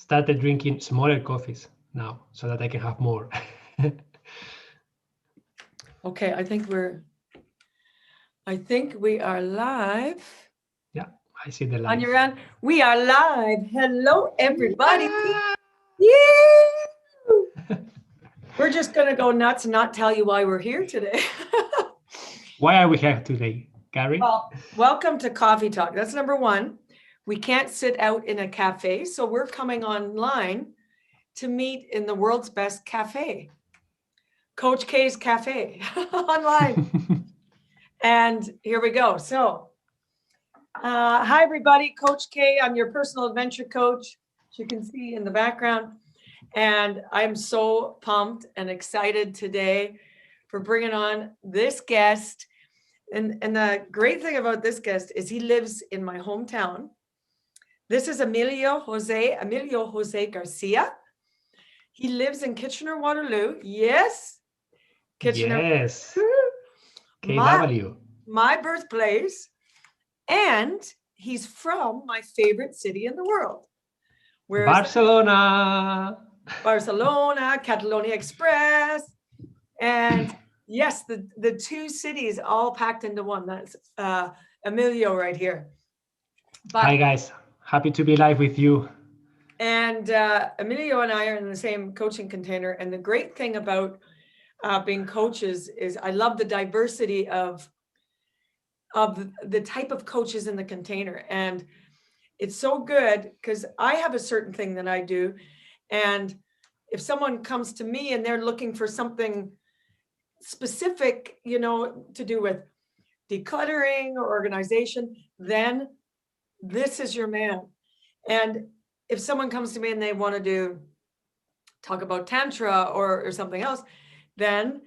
started drinking smaller coffees now so that I can have more. Okay, I think we are live. Yeah, I see the On light. your end, we are live. Hello, everybody. Yeah. We're just gonna go nuts and not tell you why we're here today. Why are we here today, Gary? Well, welcome to Coffee Talk. That's number one. We can't sit out in a cafe, so we're coming online to meet in the world's best cafe, Coach K's Cafe, online. And here we go. So, hi everybody, Coach K. I'm your personal adventure coach, as you can see in the background. And I'm so pumped and excited today for bringing on this guest. And the great thing about this guest is he lives in my hometown. This is Emilio Jose Garcia. He lives in Kitchener Waterloo. Yes. Kitchener. Yes. My, KW. my birthplace. And he's from my favorite city in the world. Barcelona. Barcelona, Catalonia Express. And yes, the two cities all packed into one. That's Emilio right here. But, hi guys, happy to be live with you. And Emilio and I are in the same coaching container. And the great thing about being coaches is I love the diversity of the type of coaches in the container. And it's so good because I have a certain thing that I do. And if someone comes to me and they're looking for something specific, to do with decluttering or organization, then this is your man. And if someone comes to me and they want to talk about Tantra or something else, then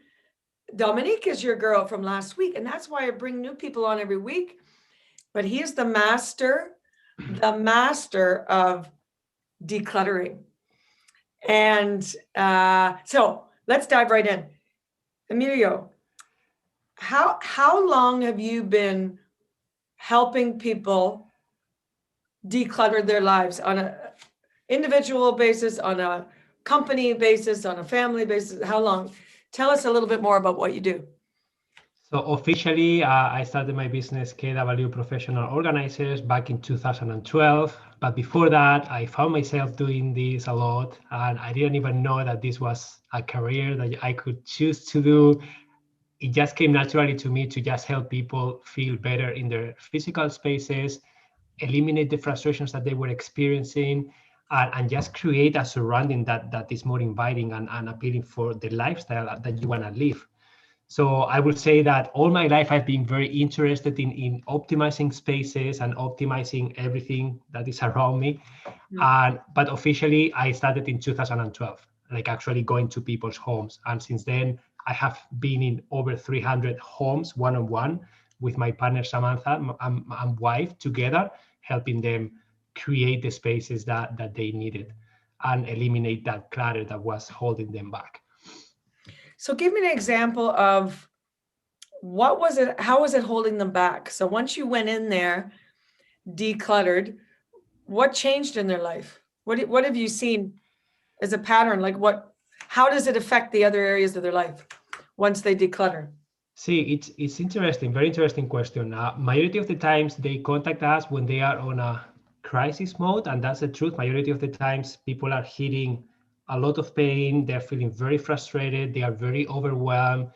Dominique is your girl from last week. And that's why I bring new people on every week. But he is the master of decluttering. And so let's dive right in. Emilio, how long have you been helping people declutter their lives on an individual basis, on a company basis, on a family basis? How long? Tell us a little bit more about what you do. So officially, I started my business KW Professional Organizers back in 2012. But before that, I found myself doing this a lot. And I didn't even know that this was a career that I could choose to do. It just came naturally to me to just help people feel better in their physical spaces, eliminate the frustrations that they were experiencing, and just create a surrounding that is more inviting and appealing for the lifestyle that you want to live. So I would say that all my life I've been very interested in optimizing spaces and optimizing everything that is around me. But officially I started in 2012, like actually going to people's homes. And since then I have been in over 300 homes one-on-one with my partner Samantha and wife together, helping them create the spaces that they needed and eliminate that clutter that was holding them back. So give me an example of how was it holding them back? So once you went in there, decluttered, what changed in their life? What have you seen as a pattern? Like how does it affect the other areas of their life once they declutter? See, it's interesting, very interesting question. Majority of the times they contact us when they are on a crisis mode, and that's the truth. Majority of the times people are hitting a lot of pain, they're feeling very frustrated, they are very overwhelmed,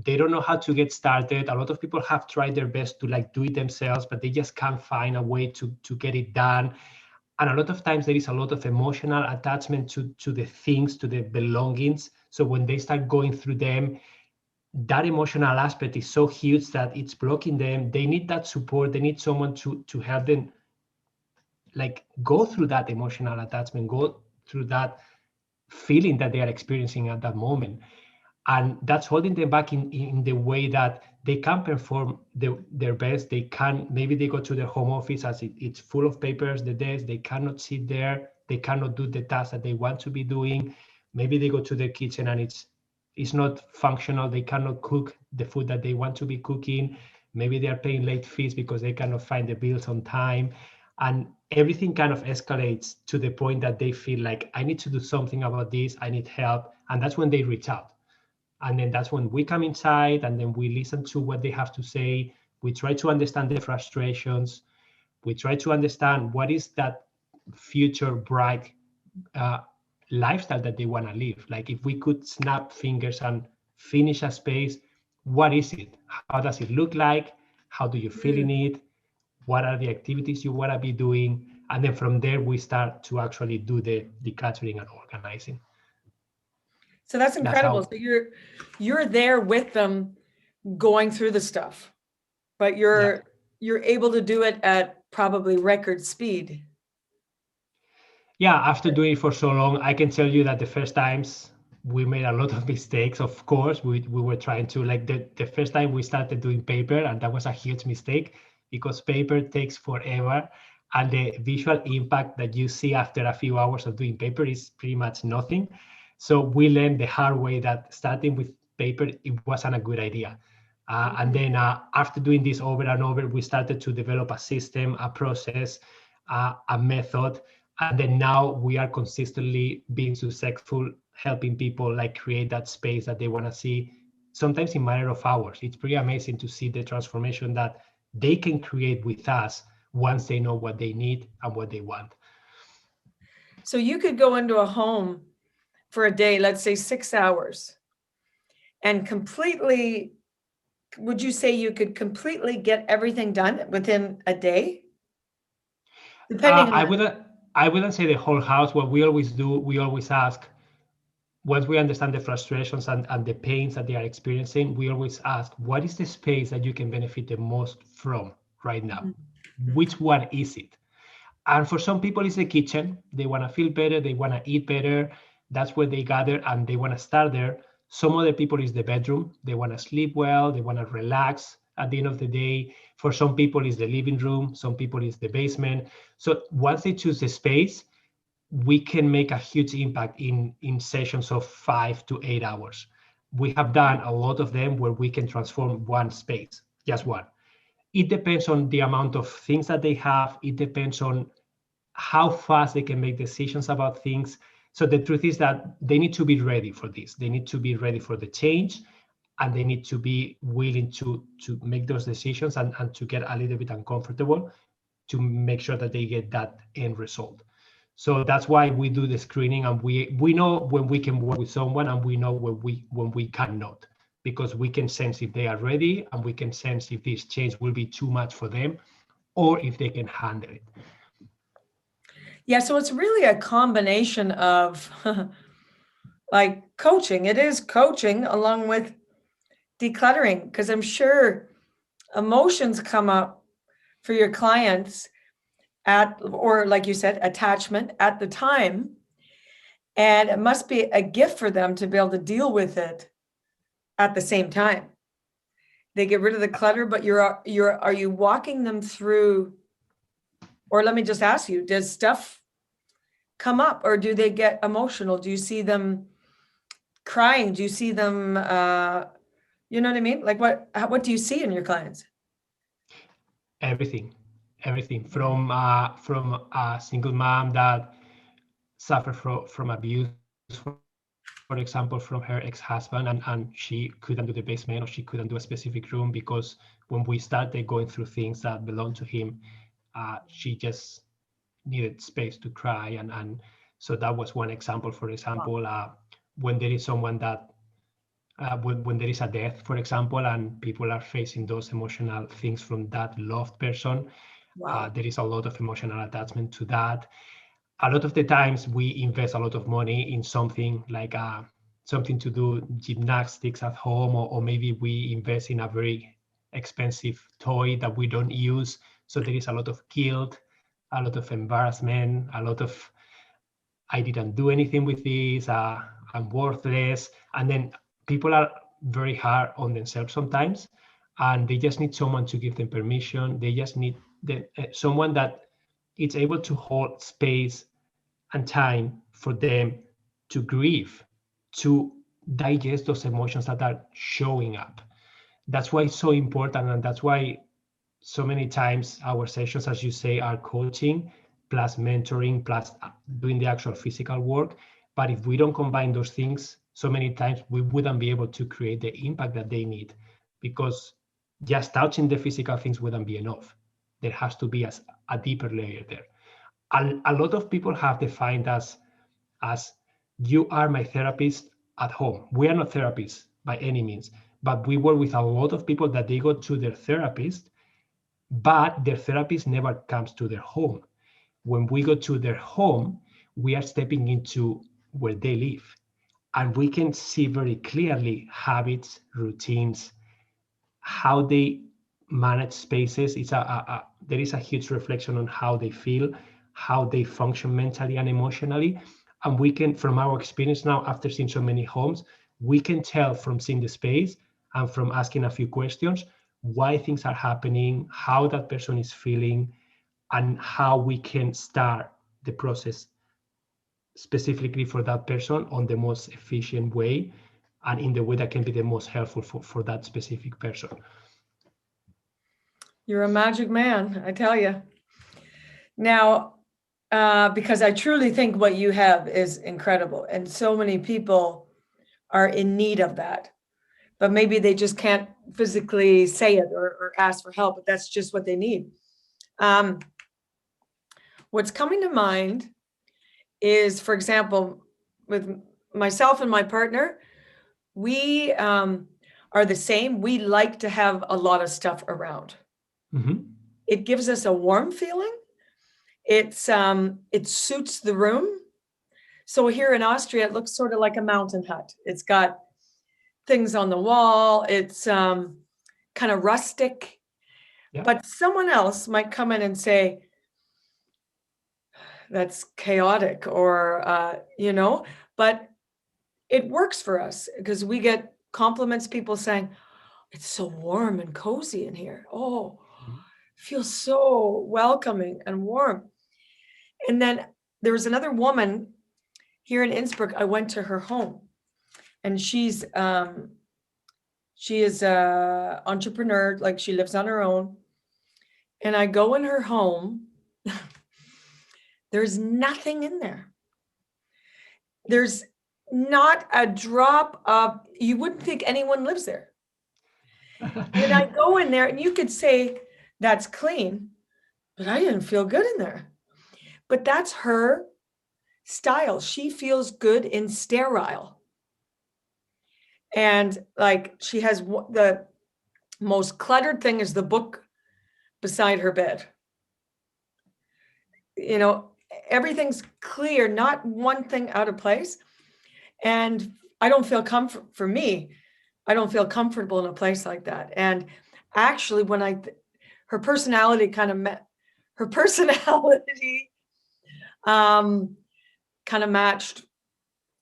they don't know how to get started. A lot of people have tried their best to do it themselves, but they just can't find a way to get it done. And a lot of times there is a lot of emotional attachment to the things, to the belongings. So when they start going through them, that emotional aspect is so huge that it's blocking them. They need that support. They need someone to help them go through that emotional attachment, go through that feeling that they are experiencing at that moment. And that's holding them back in the way that they can't perform their best. Maybe they go to their home office as it's full of papers, the desk, they cannot sit there, they cannot do the tasks that they want to be doing. Maybe they go to their kitchen and it's not functional, they cannot cook the food that they want to be cooking. Maybe they are paying late fees because they cannot find the bills on time. and everything kind of escalates to the point that they feel like, I need to do something about this, I need help. And that's when they reach out. And then that's when we come inside, and then we listen to what they have to say. We try to understand their frustrations. We try to understand what is that future bright uh, lifestyle that they want to live. Like, if we could snap fingers and finish a space, what is it? How does it look like? How do you feel in it? What are the activities you want to be doing? And then from there, we start to actually do the decluttering and organizing. So that's incredible. So you're there with them going through the stuff, but you're able to do it at probably record speed. Yeah, after doing it for so long, I can tell you that the first times we made a lot of mistakes. Of course, we were trying to, like, the first time we started doing paper, and that was a huge mistake because paper takes forever. And the visual impact that you see after a few hours of doing paper is pretty much nothing. So we learned the hard way that starting with paper, it wasn't a good idea. And then after doing this over and over, we started to develop a system, a process, a method. And then now we are consistently being successful, helping people like create that space that they want to see, sometimes in a matter of hours. It's pretty amazing to see the transformation that they can create with us once they know what they need and what they want. So you could go into a home for a day, let's say 6 hours, and completely, would you say you could completely get everything done within a day? Depending on I wouldn't say the whole house. What we always do, we always ask, once we understand the frustrations and the pains that they are experiencing, we always ask, what is the space that you can benefit the most from right now? Which one is it? And for some people, it's the kitchen. They want to feel better. They want to eat better. That's where they gather and they want to start there. Some other people is the bedroom. They want to sleep well. They want to relax at the end of the day. For some people, it's the living room. Some people, it's the basement. So once they choose the space, we can make a huge impact in sessions of 5 to 8 hours. We have done a lot of them where we can transform one space, just one. It depends on the amount of things that they have. It depends on how fast they can make decisions about things. So the truth is that they need to be ready for this. They need to be ready for the change, and they need to be willing to make those decisions and to get a little bit uncomfortable to make sure that they get that end result. So that's why we do the screening, and we know when we can work with someone, and we know when we cannot, because we can sense if they are ready, and we can sense if this change will be too much for them or if they can handle it. Yeah, so it's really a combination of like coaching. It is coaching along with decluttering, because I'm sure emotions come up for your clients at, or like you said, attachment at the time. And it must be a gift for them to be able to deal with it at the same time. They get rid of the clutter, but are you walking them through, or let me just ask you, does stuff come up or do they get emotional? Do you see them crying? Do you see them, you know what I mean? Like what do you see in your clients? Everything from a single mom that suffered from abuse, for example, from her ex-husband, and she couldn't do the basement, or she couldn't do a specific room because when we started going through things that belonged to him, she just needed space to cry, and so that was one example. For example, when there is someone that when there is a death, for example, and people are facing those emotional things from that loved person, there is a lot of emotional attachment to that. A lot of the times we invest a lot of money in something like something to do gymnastics at home, or maybe we invest in a very expensive toy that we don't use. So there is a lot of guilt, a lot of embarrassment, a lot of, I didn't do anything with this, I'm worthless. And then people are very hard on themselves sometimes, and they just need someone to give them permission. They just need someone that is able to hold space and time for them to grieve, to digest those emotions that are showing up. That's why it's so important, and that's why so many times our sessions, as you say, are coaching plus mentoring plus doing the actual physical work. But if we don't combine those things, so many times we wouldn't be able to create the impact that they need, because just touching the physical things wouldn't be enough. There has to be a deeper layer there. A lot of people have defined us as, you are my therapist at home. We are not therapists by any means, but we work with a lot of people that they go to their therapist, but their therapist never comes to their home. When we go to their home, we are stepping into where they live, and we can see very clearly habits, routines, how they manage spaces. There is a huge reflection on how they feel, how they function mentally and emotionally. And we can, from our experience now, after seeing so many homes, we can tell from seeing the space and from asking a few questions why things are happening, how that person is feeling, and how we can start the process specifically for that person on the most efficient way and in the way that can be the most helpful for that specific person. You're a magic man, I tell you. Now, because I truly think what you have is incredible, and so many people are in need of that, but maybe they just can't physically say it or ask for help, but that's just what they need. What's coming to mind is, for example, with myself and my partner, we are the same. We like to have a lot of stuff around. Mm-hmm. It gives us a warm feeling. It suits the room. So here in Austria, it looks sort of like a mountain hut. It's got things on the wall. It's kind of rustic. Yeah. But someone else might come in and say, that's chaotic, or, but it works for us because we get compliments, people saying, it's so warm and cozy in here. Oh, feels so welcoming and warm. And then there was another woman here in Innsbruck. I went to her home, and she is a entrepreneur, like she lives on her own. And I go in her home, there's nothing in there. There's not a drop of, you wouldn't think anyone lives there. And I go in there, and you could say that's clean, but I didn't feel good in there. But that's her style. She feels good in sterile. And like, she has the most cluttered thing is the book beside her bed. Everything's clear, not one thing out of place. And I don't feel for me, I don't feel comfortable in a place like that. And actually, when her personality kind of met, her personality kind of matched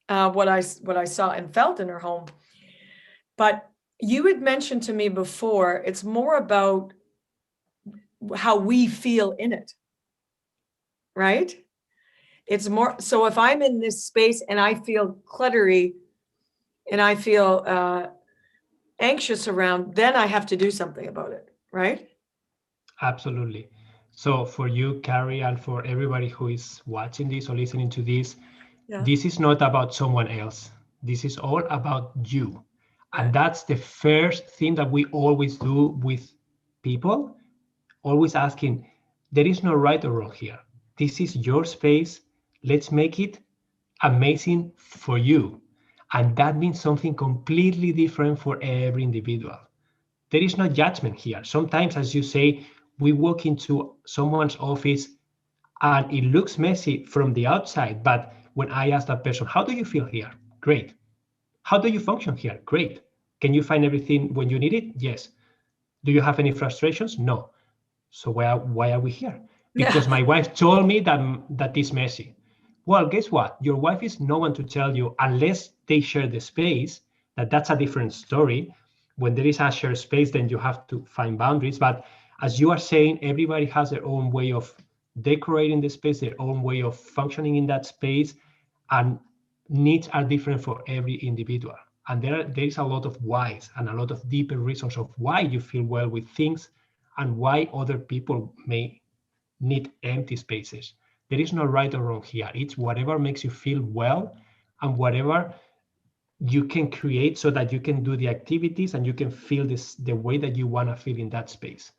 what I saw and felt in her home. But you had mentioned to me before, it's more about how we feel in it, right? It's more, so if I'm in this space and I feel cluttery and I feel anxious around, then I have to do something about it, right? Absolutely. So for you, Carrie, and for everybody who is watching this or listening to this, This is not about someone else. This is all about you. And that's the first thing that we always do with people, always asking, there is no right or wrong here. This is your space. Let's make it amazing for you. And that means something completely different for every individual. There is no judgment here. Sometimes, as you say, we walk into someone's office and it looks messy from the outside. But when I ask that person, how do you feel here? Great. How do you function here? Great. Can you find everything when you need it? Yes. Do you have any frustrations? No. So why are we here? Because my wife told me that is messy. Well, guess what? Your wife is no one to tell you, unless they share the space, that's a different story. When there is a shared space, then you have to find boundaries. But as you are saying, everybody has their own way of decorating the space, their own way of functioning in that space, and needs are different for every individual. And there is a lot of whys and a lot of deeper reasons of why you feel well with things and why other people may need empty spaces. There is no right or wrong here. It's whatever makes you feel well and whatever you can create so that you can do the activities and you can feel this the way that you want to feel in that space.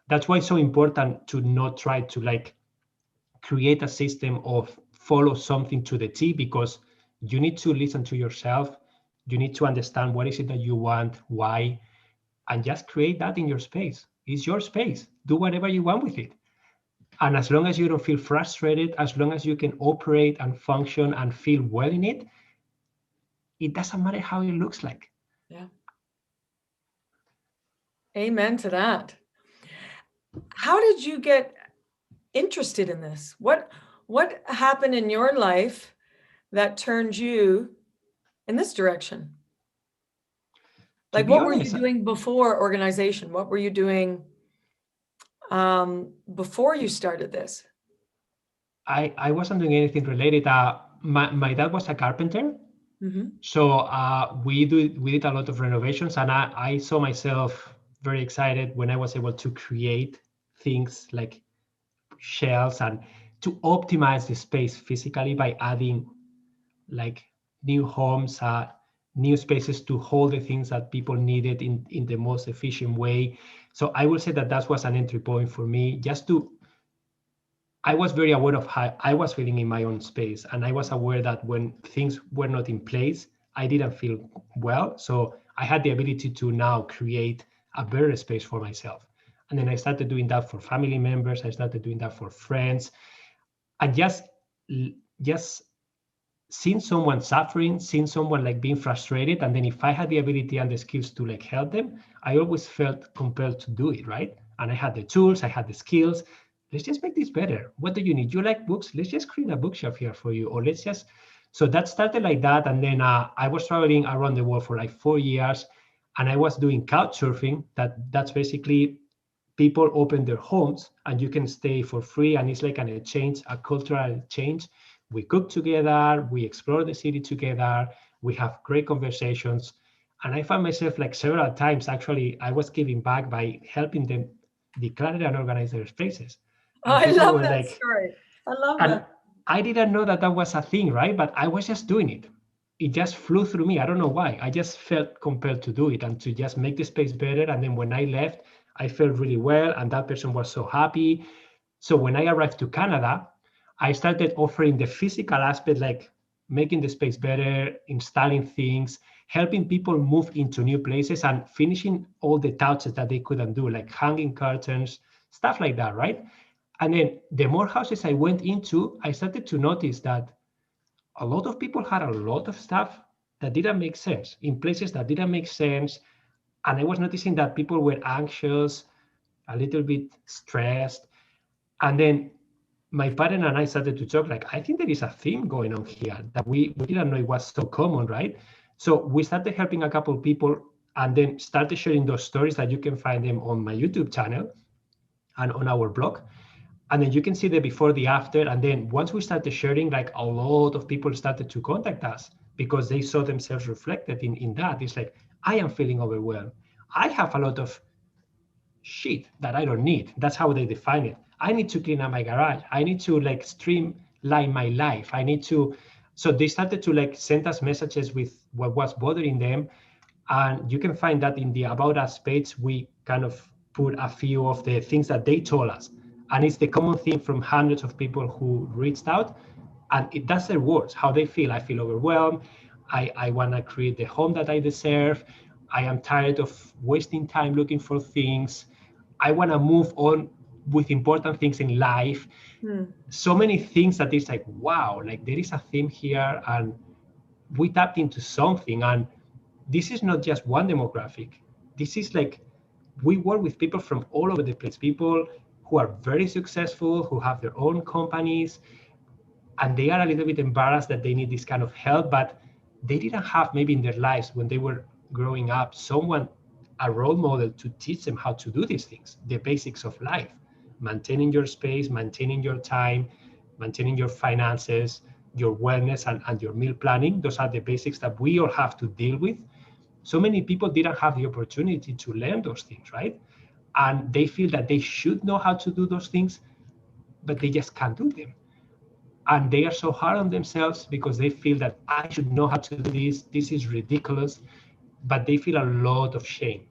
That's why it's so important to not try to like create a system of follow something to the T, because you need to listen to yourself. You need to understand what is it that you want, why, and just create that in your space. It's your space. Do whatever you want with it. And as long as you don't feel frustrated, as long as you can operate and function and feel well in it, it doesn't matter how it looks like. Yeah. Amen to that. How did you get interested in this? What happened in your life that turned you in this direction? Like, what were you doing before organization? What were you doing before you started this? I wasn't doing anything related. My dad was a carpenter. Mm-hmm. So we did a lot of renovations, and I saw myself very excited when I was able to create things like shelves and to optimize the space physically by adding like new homes, new spaces to hold the things that people needed in the most efficient way. So I will say that was an entry point for me, I was very aware of how I was feeling in my own space. And I was aware that when things were not in place, I didn't feel well. So I had the ability to now create a better space for myself. And then I started doing that for family members. I started doing that for friends. And just seeing someone suffering, seeing someone like being frustrated. And then if I had the ability and the skills to like help them, I always felt compelled to do it, right? And I had the tools, I had the skills. Let's just make this better. What do you need? You like books? Let's just create a bookshelf here for you. Or let's just, so that started like that. And then I was traveling around the world for like 4 years, and I was doing couch surfing. That's basically people open their homes and you can stay for free. And it's like an exchange, a cultural exchange. We cook together, we explore the city together, we have great conversations. And I found myself like several times, actually, I was giving back by helping them declutter and organize their spaces. Oh, I love that story. I love that. I didn't know that was a thing, right? But I was just doing it. It just flew through me. I don't know why. I just felt compelled to do it and to just make the space better. And then when I left, I felt really well. And that person was so happy. So when I arrived to Canada, I started offering the physical aspect, like making the space better, installing things, helping people move into new places and finishing all the touches that they couldn't do, like hanging curtains, stuff like that, right? And then the more houses I went into, I started to notice that a lot of people had a lot of stuff that didn't make sense in places that didn't make sense. And I was noticing that people were anxious, a little bit stressed. And then my partner and I started to talk like, I think there is a theme going on here that we didn't know it was so common, right? So we started helping a couple of people and then started sharing those stories that you can find them on my YouTube channel and on our blog. And then you can see the before, the after. And then once we started sharing, like a lot of people started to contact us because they saw themselves reflected in that. It's like, I am feeling overwhelmed. I have a lot of shit that I don't need. That's how they define it. I need to clean up my garage. I need to like streamline my life. I need to. So they started to like send us messages with what was bothering them. And you can find that in the About Us page, we kind of put a few of the things that they told us. And it's the common theme from hundreds of people who reached out. And that's their words, how they feel. I feel overwhelmed. I want to create the home that I deserve. I am tired of wasting time looking for things. I want to move on with important things in life. So many things that it's like, wow, like there is a theme here and we tapped into something. And this is not just one demographic. This is like, we work with people from all over the place, people who are very successful, who have their own companies, and they are a little bit embarrassed that they need this kind of help, but they didn't have maybe in their lives when they were growing up, a role model to teach them how to do these things, the basics of life, maintaining your space, maintaining your time, maintaining your finances, your wellness and your meal planning. Those are the basics that we all have to deal with. So many people didn't have the opportunity to learn those things, right? and they feel that they should know how to do those things, but they just can't do them. And they are so hard on themselves because they feel that I should know how to do this is ridiculous, but they feel a lot of shame.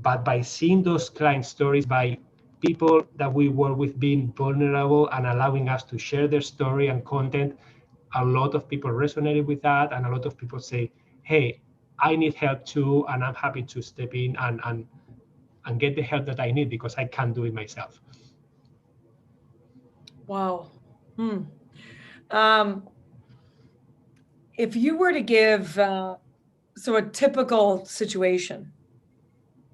But by seeing those client stories, by people that we work with being vulnerable and allowing us to share their story and content, a lot of people resonated with that, and a lot of people say, hey, I need help too, and I'm happy to step in and get the help that I need because I can't do it myself. Wow. If you were to give, so a typical situation,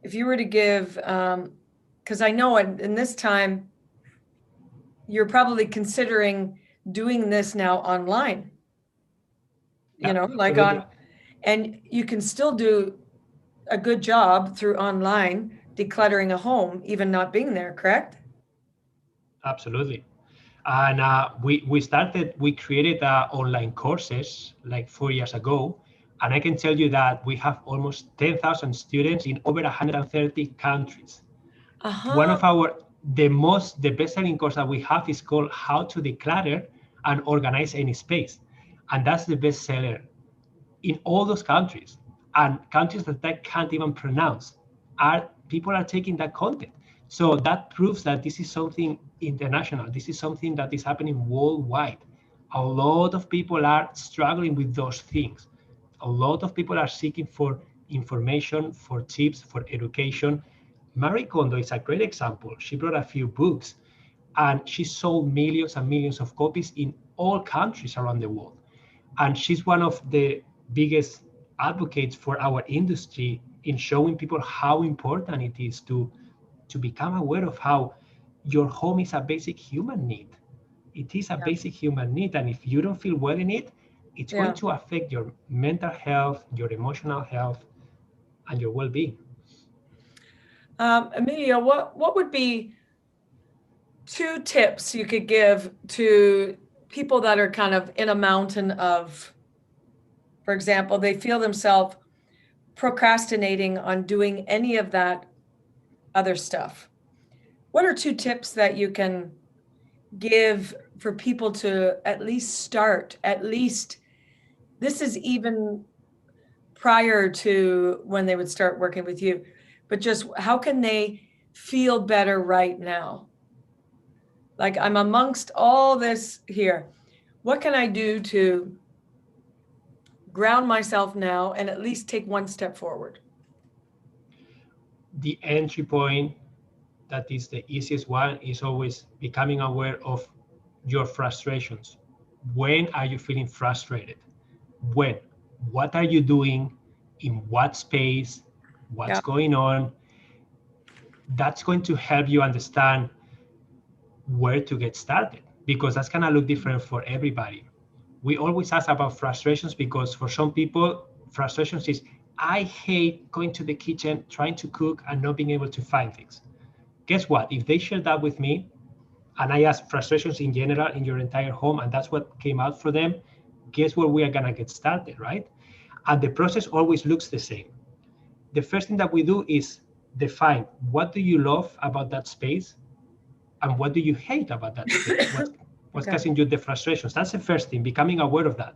if you were to give, because I know in this time, you're probably considering doing this now online, Yeah, like absolutely. and you can still do a good job through online decluttering a home, even not being there, correct? Absolutely. And we created online courses like 4 years ago. And I can tell you that we have almost 10,000 students in over 130 countries. One of the best-selling course that we have is called How to Declutter and Organize Any Space. And that's the best seller in all those countries, and countries that I can't even pronounce. People are taking that content. So that proves that this is something international. This is something that is happening worldwide. A lot of people are struggling with those things. A lot of people are seeking for information, for tips, for education. Marie Kondo is a great example. She wrote a few books and she sold millions and millions of copies in all countries around the world. And she's one of the biggest advocates for our industry in showing people how important it is to become aware of how your home is a basic human need. It is a basic human need, and if you don't feel well in it, it's going to affect your mental health, your emotional health, and your well-being. Emilio, what would be 2 tips you could give to people that are kind of in a mountain of, for example, they feel themselves procrastinating on doing any of that other stuff? What are 2 tips that you can give for people to at least start? At least this is even prior to when they would start working with you, but just how can they feel better right now? Like, I'm amongst all this here. What can I do to ground myself now and at least take 1 step forward? The entry point that is the easiest one is always becoming aware of your frustrations. When are you feeling frustrated? When? What are you doing? In what space? What's going on? That's going to help you understand where to get started, because that's going to look different for everybody. We always ask about frustrations because for some people, frustrations is, I hate going to the kitchen, trying to cook and not being able to find things. Guess what? If they share that with me, and I ask frustrations in general in your entire home, and that's what came out for them, guess where we are gonna get started, right? And the process always looks the same. The first thing that we do is define, what do you love about that space and what do you hate about that space? What's causing you the frustrations? That's the first thing, becoming aware of that.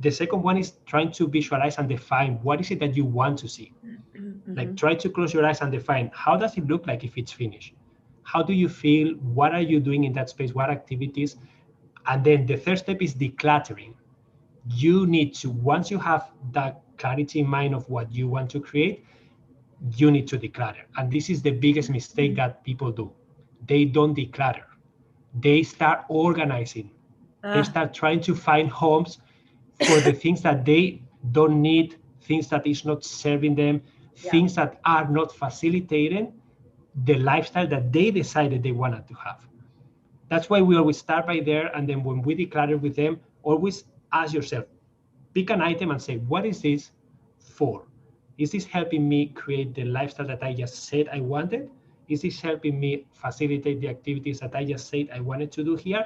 The second one is trying to visualize and define, what is it that you want to see? Like, try to close your eyes and define, how does it look like if it's finished? How do you feel? What are you doing in that space? What activities? And then the third step is decluttering. You need to, once you have that clarity in mind of what you want to create, you need to declutter. And this is the biggest mistake that people do. They don't declutter. They start organizing. They start trying to find homes for the things that they don't need, things that is not serving them, things that are not facilitating the lifestyle that they decided they wanted to have. That's why we always start by there. And then when we declutter with them, always ask yourself, pick an item and say, what is this for? Is this helping me create the lifestyle that I just said I wanted? Is this helping me facilitate the activities that I just said I wanted to do here?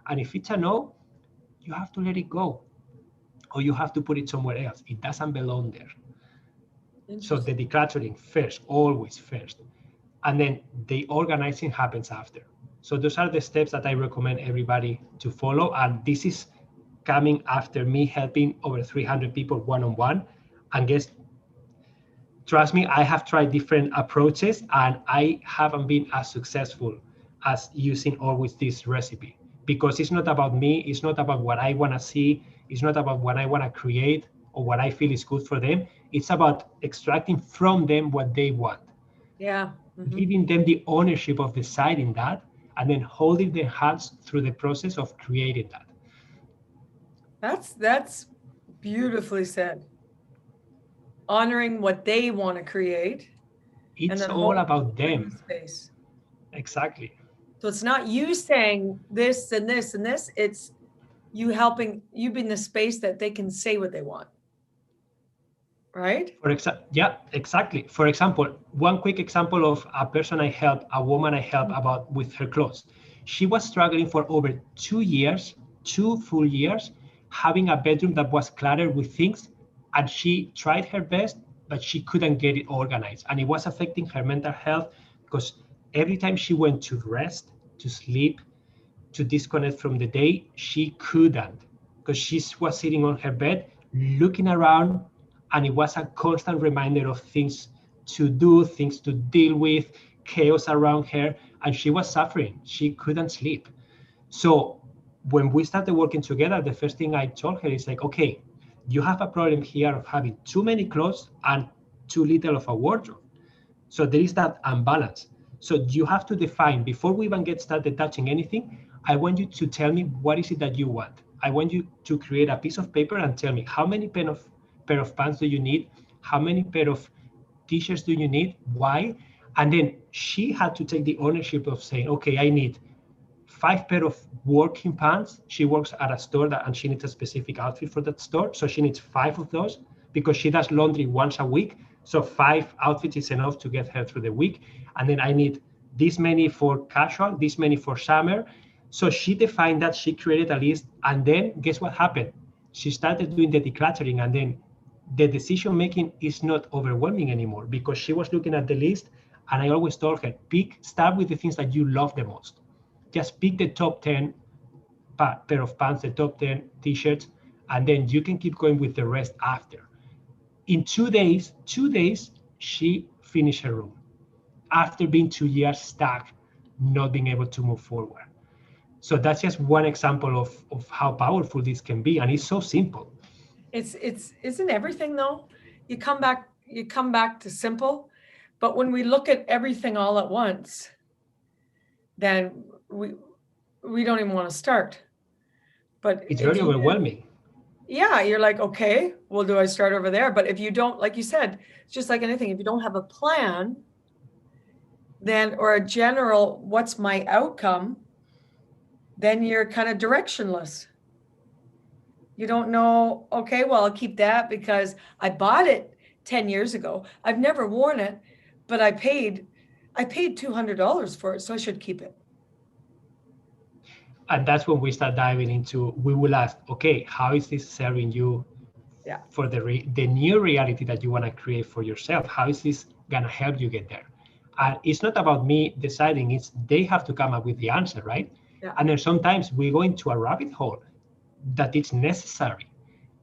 And if it's a no, you have to let it go, or you have to put it somewhere else. It doesn't belong there. So the decluttering first, always first. and then the organizing happens after. So those are the steps that I recommend everybody to follow. And this is coming after me helping over 300 people one-on-one. And guess, trust me, I have tried different approaches and I haven't been as successful as using always this recipe, because it's not about me. It's not about what I want to see. It's not about what I want to create or what I feel is good for them. It's about extracting from them what they want, Yeah. giving them the ownership of deciding that, and then holding their hands through the process of creating that. That's beautifully said. Honoring what they want to create, and It's then all holding about the them. space. Exactly. So it's not you saying this and this and this. It's you helping, you being the space that they can say what they want. Right? Yeah, exactly. For example, one quick example of a person I helped, a woman I helped about with her clothes. She was struggling for over 2 years, 2 full years, having a bedroom that was cluttered with things, and she tried her best, but she couldn't get it organized, and it was affecting her mental health because every time she went to rest, to sleep, to disconnect from the day, she couldn't, because she was sitting on her bed looking around, and it was a constant reminder of things to do, things to deal with, chaos around her, and she was suffering. She couldn't sleep. So when we started working together, the first thing I told her is like, okay, you have a problem here of having too many clothes and too little of a wardrobe. So there is that imbalance. So you have to define, before we even get started touching anything, I want you to tell me what is it that you want. I want you to create a piece of paper and tell me how many pair of pants do you need? How many pair of t-shirts do you need? Why? And then she had to take the ownership of saying, okay, I need 5 pair of working pants. She works at a store and she needs a specific outfit for that store. So she needs 5 of those because she does laundry once a week. So 5 outfits is enough to get her through the week. And then I need this many for casual, this many for summer. So she defined that, she created a list. And then guess what happened? She started doing the decluttering, and then the decision making is not overwhelming anymore because she was looking at the list. And I always told her, start with the things that you love the most. Just pick the top 10 pair of pants, the top 10 t-shirts, and then you can keep going with the rest after. In 2 days, she finished her room after being 2 years stuck, not being able to move forward. So that's just one example of how powerful this can be. And it's so simple. It's isn't everything though? You come back to simple, but when we look at everything all at once, then we don't even want to start. But It's if very you, overwhelming. yeah, you're like, okay, well, do I start over there? But if you don't, like you said, it's just like anything, if you don't have a plan, then, or a general, what's my outcome, then you're kind of directionless. You don't know, okay, well, I'll keep that because I bought it 10 years ago. I've never worn it, but I paid $200 for it, so I should keep it. And that's when we start diving into, we will ask, okay, how is this serving you for the new reality that you want to create for yourself? How is this going to help you get there? And it's not about me deciding, it's they have to come up with the answer, right? Yeah. And then sometimes we go into a rabbit hole that it's necessary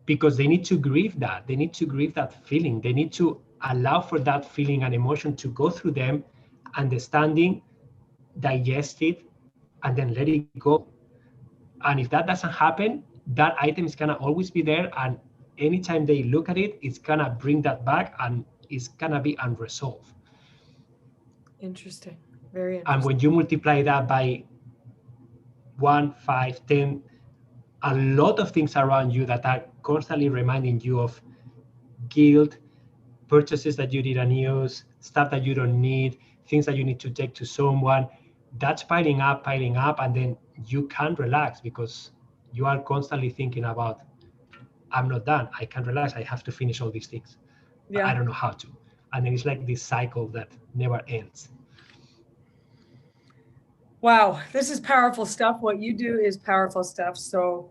because they need to grieve that. They need to grieve that feeling. They need to allow for that feeling and emotion to go through them, understanding, digest it, and then let it go. And if that doesn't happen, that item is gonna always be there. And anytime they look at it, it's gonna bring that back and it's gonna be unresolved. Interesting. Very And interesting. when you multiply that by 1, 5, 10, a lot of things around you that are constantly reminding you of guilt, purchases that you didn't use, stuff that you don't need, things that you need to take to someone, that's piling up, and then you can't relax because you are constantly thinking about, I'm not done, I can't relax, I have to finish all these things, but I Yeah. don't know how to. And then it's like this cycle that never ends. Wow, this is powerful stuff. What you do is powerful stuff. So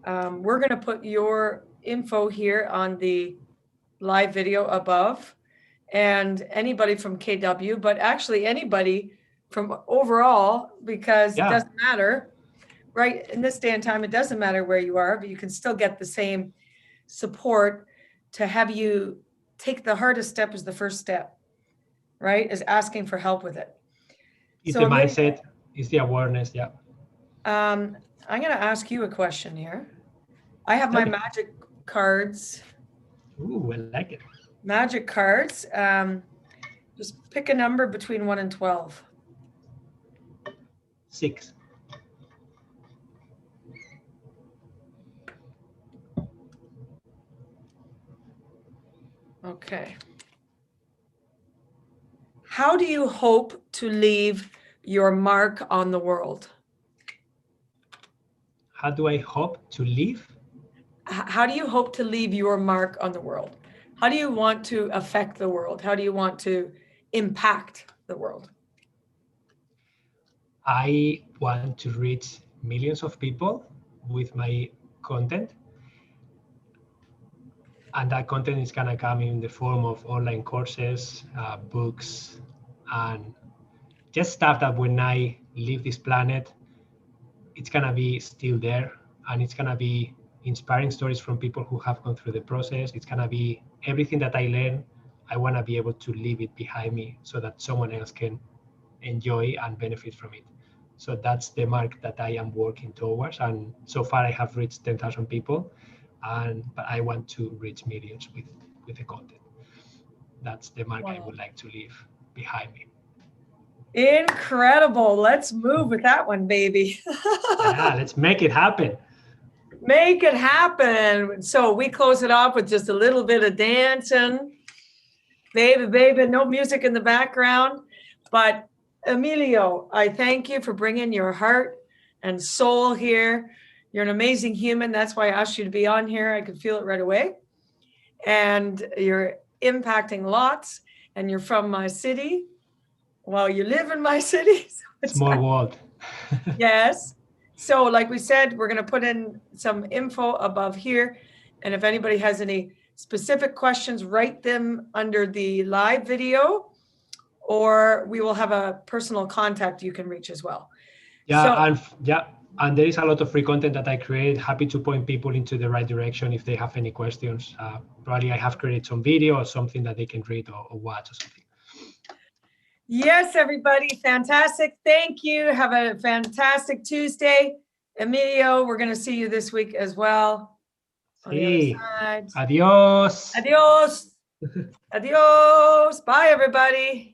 we're going to put your info here on the live video above. and anybody from KW, but actually anybody from overall, because it doesn't matter, right? In this day and time, it doesn't matter where you are, but you can still get the same support to have you take the hardest step as the first step, right? Is asking for help with it. It's the mindset, it's the awareness, yeah. I'm going to ask you a question here. I have my magic cards. Ooh, I like it. Magic cards. Just pick a number between 1 and 12. 6. Okay. How do you hope to leave your mark on the world? How do I hope to leave? How do you hope to leave your mark on the world? How do you want to affect the world? How do you want to impact the world? I want to reach millions of people with my content. And that content is going to come in the form of online courses, books, and just stuff that when I leave this planet, it's going to be still there. And it's going to be inspiring stories from people who have gone through the process. It's going to be everything that I learn. I want to be able to leave it behind me so that someone else can enjoy and benefit from it. So that's the mark that I am working towards. And so far I have reached 10,000 people. But I want to reach millions with the content. That's the mark I would like to leave behind me. Incredible. Let's move with that one, baby. Yeah, let's make it happen. Make it happen. So we close it off with just a little bit of dancing. Baby, baby, no music in the background. But Emilio, I thank you for bringing your heart and soul here. You're an amazing human. That's why I asked you to be on here. I could feel it right away. And you're impacting lots. And you're from my city. Well, you live in my city. So Small world. Yes. So like we said, we're going to put in some info above here. And if anybody has any specific questions, write them under the live video, or we will have a personal contact you can reach as well. Yeah, and there is a lot of free content that I create. Happy to point people into the right direction if they have any questions. Probably I have created some video or something that they can read or watch or something. Yes, everybody. Fantastic. Thank you. Have a fantastic Tuesday. Emilio, we're going to see you this week as well. On the other side. Adios. Adios. Adios. Bye, everybody.